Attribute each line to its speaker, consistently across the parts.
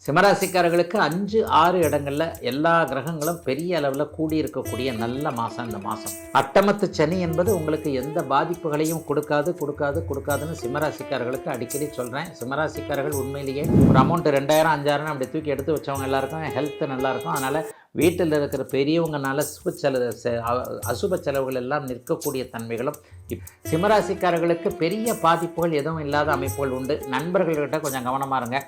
Speaker 1: சிம்மராசிக்காரர்களுக்கு 5, 6 இடங்கள்ல எல்லா கிரகங்களும் பெரிய அளவில் கூடியிருக்கக்கூடிய நல்ல மாதம் இந்த மாதம். அட்டமத்து சனி என்பது உங்களுக்கு எந்த பாதிப்புகளையும் கொடுக்காதுன்னு சிம்மராசிக்காரர்களுக்கு அடிக்கடி சொல்கிறேன். சிம்மராசிக்காரர்கள் உண்மையிலேயே ஒரு அமௌண்ட் 2000, 5000 அப்படி தூக்கி எடுத்து வச்சவங்க எல்லாருக்கும் ஹெல்த் நல்லாயிருக்கும். அதனால் வீட்டில் இருக்கிற பெரியவங்கனால அசுப செலவுகள் எல்லாம் நிற்கக்கூடிய தன்மைகளும் சிம்மராசிக்காரர்களுக்கு பெரிய பாதிப்புகள் எதுவும் இல்லாத அமைப்புகள் உண்டு. நண்பர்கள்கிட்ட கொஞ்சம் கவனமாக இருங்க.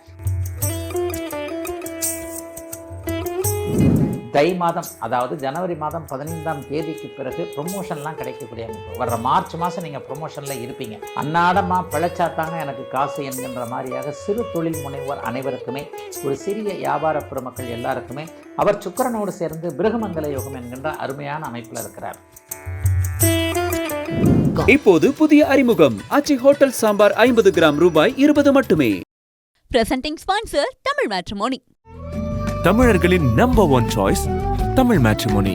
Speaker 1: தை மாதம், அதாவது ஜனவரி மாதம் 15ஆம் தேதிக்கு பிறகு ப்ரொமோஷன்லாம் கிடைக்கக்கூடிய அமைப்பு. வர்ற மார்ச் மாதம் நீங்கள் ப்ரொமோஷனில் இருப்பீங்க. அன்னாடமாக பிழைச்சாத்தாங்க எனக்கு காசு என்கின்ற மாதிரியாக சிறு தொழில் முனைவோர் அனைவருக்குமே, ஒரு சிறிய வியாபார பெருமக்கள் எல்லாருக்குமே அவர் சுக்கிரனோடு சேர்ந்து பிருகமங்கல யோகம் என்கின்ற அருமையான அமைப்பில் இருக்கிறார்.
Speaker 2: இப்போது புதிய அறிமுகம் ஆச்சி ஹோட்டல் சாம்பார் 50 கிராம் ரூபாய் 20 மட்டுமே.
Speaker 3: Presenting sponsor Tamil matrimony.
Speaker 4: தமிழர்களின் நம்பர் 1 சாய்ஸ் தமிழ் மேட்ரிமோனி.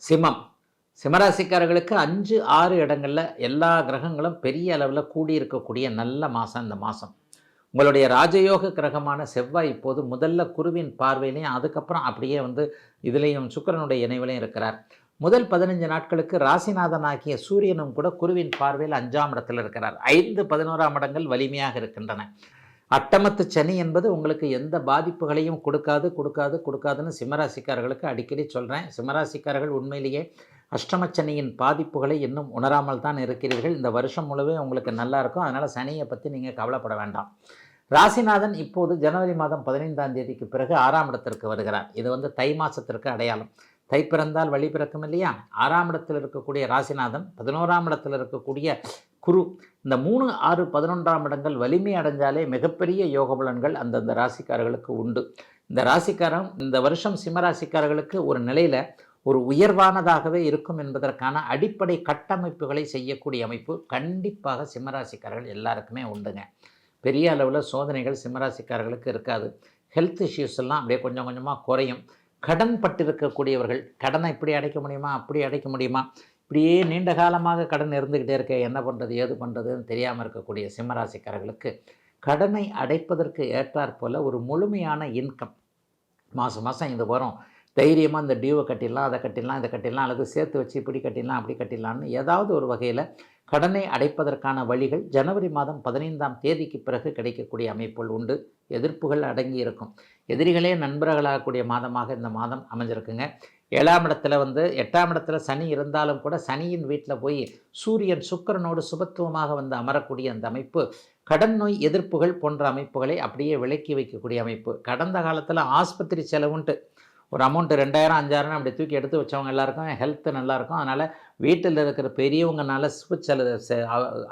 Speaker 1: சிம்மம், சிம்மராசிக்காரர்களுக்கு 5, 6 இடங்கள்ல எல்லா கிரகங்களும் பெரிய அளவில் கூடியிருக்கக்கூடிய நல்ல மாதம் இந்த மாதம். உங்களுடைய ராஜயோக கிரகமான செவ்வாய் இப்போது முதல்ல குருவின் பார்வையிலையும் அதுக்கப்புறம் அப்படியே இதுலேயும் சுக்கிரனுடைய இணைவிலையும் இருக்கிறார். முதல் 15 நாட்களுக்கு ராசிநாதனாகிய சூரியனும் கூட குருவின் பார்வையில் 5ஆம் இடத்தில் இருக்கிறார். 5, 11ஆம் இடங்கள் வலிமையாக இருக்கின்றன. அட்டமத்து சனி என்பது உங்களுக்கு எந்த பாதிப்புகளையும் கொடுக்காதுன்னு சிம்மராசிக்காரர்களுக்கு அடிக்கடி சொல்கிறேன். சிம்மராசிக்காரர்கள் உண்மையிலேயே அஷ்டமச்சனியின் பாதிப்புகளை இன்னும் உணராமல் தான் இருக்கிறீர்கள். இந்த வருஷம் முழுவே உங்களுக்கு நல்லா இருக்கும். அதனால் சனியை பற்றி நீங்கள் கவலைப்பட வேண்டாம். ராசிநாதன் இப்போது ஜனவரி மாதம் 15ஆம் தேதிக்கு பிறகு 6ஆம் இடத்திற்கு வருகிறார். இது தை மாதத்திற்கு அடையாளம். தை பிறந்தால் வழி பிறக்கும் இல்லையா? 6ஆம் இடத்தில் இருக்கக்கூடிய ராசிநாதன், 11ஆம் இடத்தில் இருக்கக்கூடிய குரு, இந்த 3, 6, 11ஆம் இடங்கள் வலிமை அடைஞ்சாலே மிகப்பெரிய யோக பலன்கள் அந்தந்த ராசிக்காரர்களுக்கு உண்டு. இந்த ராசிக்காரன் இந்த வருஷம் சிம்மராசிக்காரர்களுக்கு ஒரு நிலையில் ஒரு உயர்வானதாகவே இருக்கும் என்பதற்கான அடிப்படை கட்டமைப்புகளை செய்யக்கூடிய அமைப்பு கண்டிப்பாக சிம்மராசிக்காரர்கள் எல்லாருக்குமே உண்டுங்க. பெரிய அளவில் சோதனைகள் சிம்மராசிக்காரர்களுக்கு இருக்காது. ஹெல்த் இஷ்யூஸ் எல்லாம் அப்படியே கொஞ்சம் கொஞ்சமாக குறையும். கடன் பட்டிருக்கக்கூடியவர்கள், கடனை இப்படி அடைக்க முடியுமா, அப்படி அடைக்க முடியுமா, இப்படியே நீண்ட காலமாக கடன் இருந்துக்கிட்டே இருக்க, என்ன பண்ணுறது ஏது பண்ணுறதுன்னு தெரியாமல் இருக்கக்கூடிய சிம்மராசிக்காரர்களுக்கு கடனை அடைப்பதற்கு ஏற்றாற்போல் ஒரு முழுமையான இன்கம் மாதம் இது வரும். தைரியமாக இந்த டியூவை கட்டிடலாம், அதை கட்டிடலாம், இதை கட்டிடலாம், அல்லது சேர்த்து வச்சு இப்படி கட்டிடலாம், அப்படி கட்டிடலான்னு ஏதாவது ஒரு வகையில் கடனை அடைப்பதற்கான வழிகள் ஜனவரி மாதம் 15ஆம் தேதிக்கு பிறகு கிடைக்கக்கூடிய அமைப்புகள் உண்டு. எதிர்ப்புகள் அடங்கி இருக்கும். எதிரிகளே நண்பர்களாகக்கூடிய மாதமாக இந்த மாதம் அமைஞ்சிருக்குங்க. 7ஆம் இடத்துல 8ஆம் இடத்துல சனி இருந்தாலும் கூட சனியின் வீட்டில் போய் சூரியன் சுக்கிரனோடு சுபத்துவமாக அமரக்கூடிய அந்த அமைப்பு கடன் நோய் எதிர்ப்புகள் போன்ற அமைப்புகளை அப்படியே விலக்கி வைக்கக்கூடிய அமைப்பு. கடந்த காலத்தில் ஆஸ்பத்திரி செலவுன்ட்டு ஒரு அமௌண்ட் 2000, 5000 அப்படி தூக்கி எடுத்து வச்சவங்க எல்லாருக்கும் ஹெல்த்து நல்லாயிருக்கும். அதனால் வீட்டில் இருக்கிற பெரியவங்கனால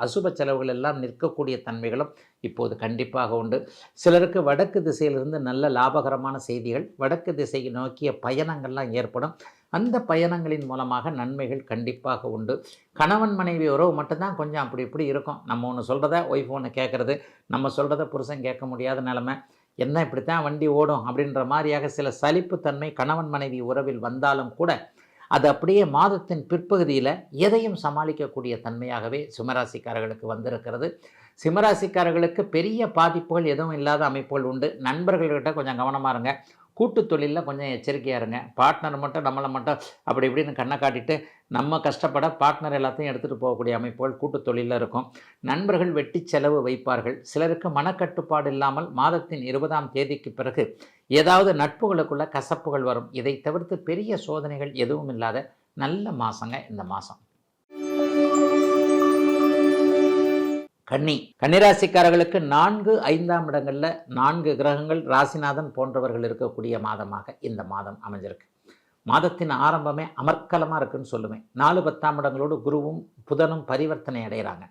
Speaker 1: அசுப செலவுகள் எல்லாம் நிற்கக்கூடிய தன்மைகளும் இப்போது கண்டிப்பாக உண்டு. சிலருக்கு வடக்கு திசையிலிருந்து நல்ல லாபகரமான செய்திகள், வடக்கு திசையை நோக்கிய பயணங்கள்லாம் ஏற்படும். அந்த பயணங்களின் மூலமாக நன்மைகள் கண்டிப்பாக உண்டு. கணவன் மனைவி உறவு மட்டும்தான் கொஞ்சம் அப்படி இப்படி இருக்கும். நம்ம ஒன்று சொல்கிறத ஒய்ஃப் ஒன்று கேட்குறது, நம்ம சொல்கிறத புருஷன் கேட்க முடியாத நிலைமை, என்ன இப்படித்தான் வண்டி ஓடும் அப்படின்ற மாதிரியாக சில சலிப்புத்தன்மை கணவன் மனைவி உறவில் வந்தாலும் கூட அது அப்படியே மாதத்தின் பிற்பகுதியில் எதையும் சமாளிக்கக்கூடிய தன்மையாகவே சிம்மராசிக்காரர்களுக்கு வந்திருக்கிறது. சிம்மராசிக்காரர்களுக்கு பெரிய பாதிப்புகள் எதுவும் இல்லாத அமைப்புகள் உண்டு. நண்பர்கள்கிட்ட கொஞ்சம் கவனமாக இருங்க. கூட்டு தொழிலில் கொஞ்சம் எச்சரிக்கையாக இருங்க. பார்ட்னர் மட்டும் நம்மளை மட்டும் அப்படி இப்படின்னு கண்ணை காட்டிட்டு நம்ம கஷ்டப்பட பார்ட்னர் எல்லாத்தையும் எடுத்துகிட்டு போகக்கூடிய அமைப்புகள் கூட்டு தொழிலில் இருக்கும். நண்பர்கள் வெட்டி செலவு வைப்பார்கள். சிலருக்கு மனக்கட்டுப்பாடு இல்லாமல் மாதத்தின் 20ஆம் தேதிக்கு பிறகு ஏதாவது நட்புகளுக்குள்ள கசப்புகள் வரும். இதை தவிர்த்து பெரிய சோதனைகள் எதுவும் இல்லாத நல்ல மாதங்க இந்த மாதம். கன்னிராசிக்காரர்களுக்கு 4, 5ஆம் இடங்களில் 4 கிரகங்கள் ராசிநாதன் போன்றவர்கள் இருக்கக்கூடிய மாதமாக இந்த மாதம் அமைஞ்சிருக்கு. மாதத்தின் ஆரம்பமே அமர்க்கலமாக இருக்குன்னு சொல்லுவேன். 4, 10ஆம் இடங்களோடு குருவும் புதனும் பரிவர்த்தனை அடைகிறாங்க.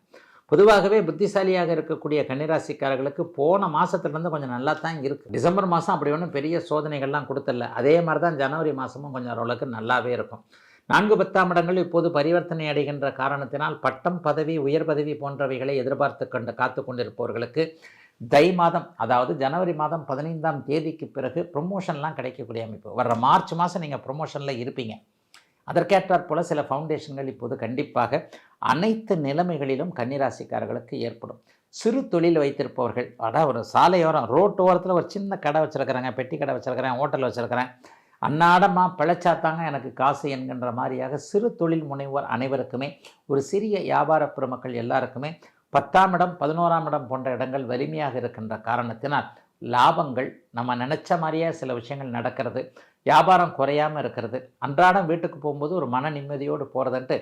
Speaker 1: பொதுவாகவே புத்திசாலியாக இருக்கக்கூடிய கன்னிராசிக்காரர்களுக்கு போன மாதத்துலேருந்து கொஞ்சம் நல்லா தான் இருக்குது. டிசம்பர் மாதம் அப்படி ஒன்றும் பெரிய சோதனைகள்லாம் கொடுத்தல. அதே மாதிரி தான் ஜனவரி மாதமும் கொஞ்சம் ஓரளவுக்கு நல்லாவே இருக்கும். 4, 10ஆம் இடங்கள் இப்போது பரிவர்த்தனை அடைகின்ற காரணத்தினால் பட்டம், பதவி, உயர் பதவி போன்றவைகளை எதிர்பார்த்து காத்து கொண்டிருப்பவர்களுக்கு தை மாதம், அதாவது ஜனவரி மாதம் 15ஆம் தேதிக்கு பிறகு ப்ரொமோஷன்லாம் கிடைக்கக்கூடிய அமைப்பு. வர்ற மார்ச் மாதம் நீங்கள் ப்ரொமோஷனில் இருப்பீங்க. அதற்கேற்றாற் போல சில ஃபவுண்டேஷன்கள் இப்போது கண்டிப்பாக அனைத்து நிலைமைகளிலும் கன்னிராசிக்காரர்களுக்கு ஏற்படும். சிறு தொழில் வைத்திருப்பவர்கள், ஒரு சாலையோரம் ரோட்டு ஓரத்தில் ஒரு சின்ன கடை வச்சுருக்கிறேங்க, பெட்டி கடை வச்சுருக்கிறேன், ஹோட்டல் வச்சுருக்கிறேன், அன்னாடமாக பிழைச்சாத்தாங்க எனக்கு காசு என்கின்ற மாதிரியாக சிறு தொழில் முனைவோர் அனைவருக்குமே, ஒரு சிறிய வியாபார பெருமக்கள் எல்லாருக்குமே 10ஆம் இடம் 11ஆம் இடம் போன்ற இடங்கள் வலிமையாக இருக்கின்ற காரணத்தினால் லாபங்கள் நம்ம நினச்ச மாதிரியே சில விஷயங்கள் நடக்கிறது, வியாபாரம் குறையாமல் இருக்கிறது, அன்றாடம் வீட்டுக்கு போகும்போது ஒரு மன நிம்மதியோடு போகிறதுன்ட்டு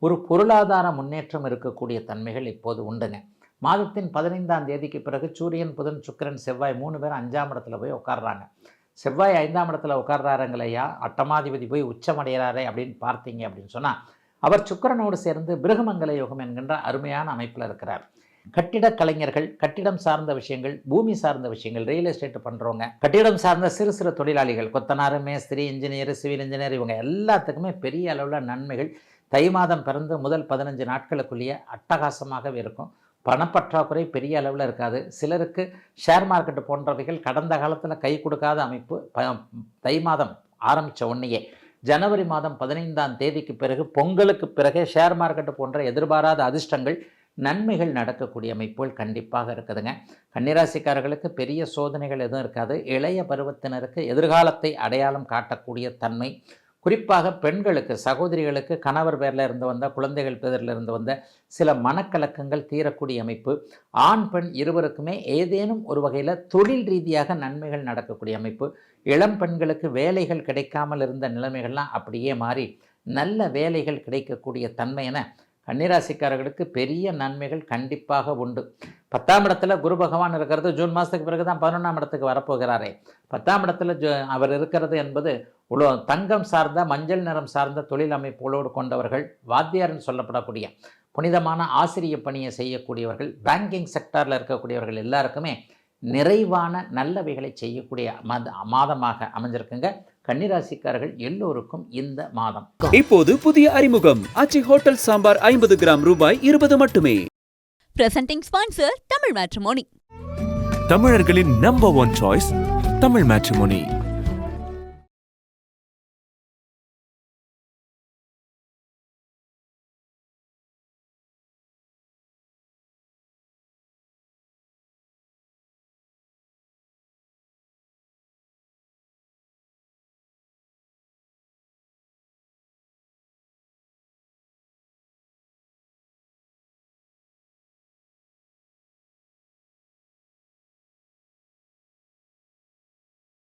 Speaker 1: ஒரு பொருளாதார முன்னேற்றம் இருக்கக்கூடிய தன்மைகள் இப்போது உண்டுங்க. மாதத்தின் 15ஆம் தேதிக்கு பிறகு சூரியன், புதன், சுக்கிரன், செவ்வாய் 3 பேரும் 5ஆம் இடத்துல போய் உட்கார்றாங்க. செவ்வாய் 5ஆம் இடத்துல உட்கார்றாருங்களையா, அட்டமாதிபதி போய் உச்சமடைகிறாரே அப்படின்னு பார்த்தீங்க அப்படின்னு சொன்னால், அவர் சுக்கிரனோடு சேர்ந்து பிருகமங்கல யோகம் என்கின்ற அருமையான அமைப்பில் இருக்கிறார். கட்டிட கலைஞர்கள், கட்டிடம் சார்ந்த விஷயங்கள், பூமி சார்ந்த விஷயங்கள், ரியல் எஸ்டேட் பண்ணுறவங்க, கட்டிடம் சார்ந்த சிறு சிறு தொழிலாளிகள், கொத்தனார், மேஸ்திரி, இன்ஜினியர், சிவில் இன்ஜினியர், இவங்க எல்லாத்துக்குமே பெரிய அளவில் நன்மைகள் தை மாதம் பிறந்து முதல் 15 நாட்களுக்குள்ளேயே அட்டகாசமாகவே இருக்கும். பணப்பற்றாக்குறை பெரிய அளவில் இருக்காது. சிலருக்கு ஷேர் மார்க்கெட்டு போன்றவைகள் கடந்த காலத்தில் கை கொடுக்காத அமைப்பு தை மாதம் ஆரம்பித்த உடனேயே ஜனவரி மாதம் 15ஆம் தேதிக்கு பிறகு பொங்கலுக்கு பிறகு ஷேர் மார்க்கெட்டு போன்ற எதிர்பாராத அதிர்ஷ்டங்கள், நன்மைகள் நடக்கக்கூடிய அமைப்புகள் கண்டிப்பாக இருக்குதுங்க. கன்னிராசிக்காரர்களுக்கு பெரிய சோதனைகள் எதுவும் இருக்காது. இளைய பருவத்தினருக்கு எதிர்காலத்தை அடையாளம் காட்டக்கூடிய தன்மை, குறிப்பாக பெண்களுக்கு, சகோதரிகளுக்கு கணவர் பேரில் இருந்து வந்த, குழந்தைகள் பேரில் இருந்து வந்த சில மனக்கலக்கங்கள் தீரக்கூடிய அமைப்பு, ஆண் பெண் இருவருக்குமே ஏதேனும் ஒரு வகையில் தொழில் ரீதியாக நன்மைகள் நடக்கக்கூடிய அமைப்பு, இளம் பெண்களுக்கு வேலைகள் கிடைக்காமல் இருந்த நிலைமைகள்லாம் அப்படியே மாறி நல்ல வேலைகள் கிடைக்கக்கூடிய தன்மை என கன்னிராசிக்காரர்களுக்கு பெரிய நன்மைகள் கண்டிப்பாக உண்டு. 10ஆம் இடத்துல குரு பகவான் இருக்கிறது. ஜூன் மாதத்துக்கு பிறகு தான் 11ஆம் இடத்துக்கு வரப்போகிறாரே. 10ஆம் இடத்துல அவர் இருக்கிறது என்பது தங்கம் சார்ந்த, மஞ்சள் நிறம் சார்ந்த தொழில் அமைப்புகளோடு கொண்டவர்கள், வாத்தியார்னு சொல்லப்படக்கூடிய புனிதமான ஆசிரிய பணியை செய்யக்கூடியவர்கள், பேங்கிங் செக்டாரில் இருக்கக்கூடியவர்கள் எல்லாருக்குமே நிறைவான நல்லவைகளை செய்யக்கூடிய மாதமாக அமைஞ்சிருக்குங்க. கன்னிராசிக்காரர்கள் எல்லோருக்கும் இந்த மாதம்.
Speaker 2: இப்போது புதிய அறிமுகம் ஆச்சி ஹோட்டல் சாம்பார் 50 கிராம் ரூபாய் 20 மட்டுமே.
Speaker 3: Presenting sponsor Tamil matrimony.
Speaker 4: தமிழர்களின் number one choice Tamil matrimony.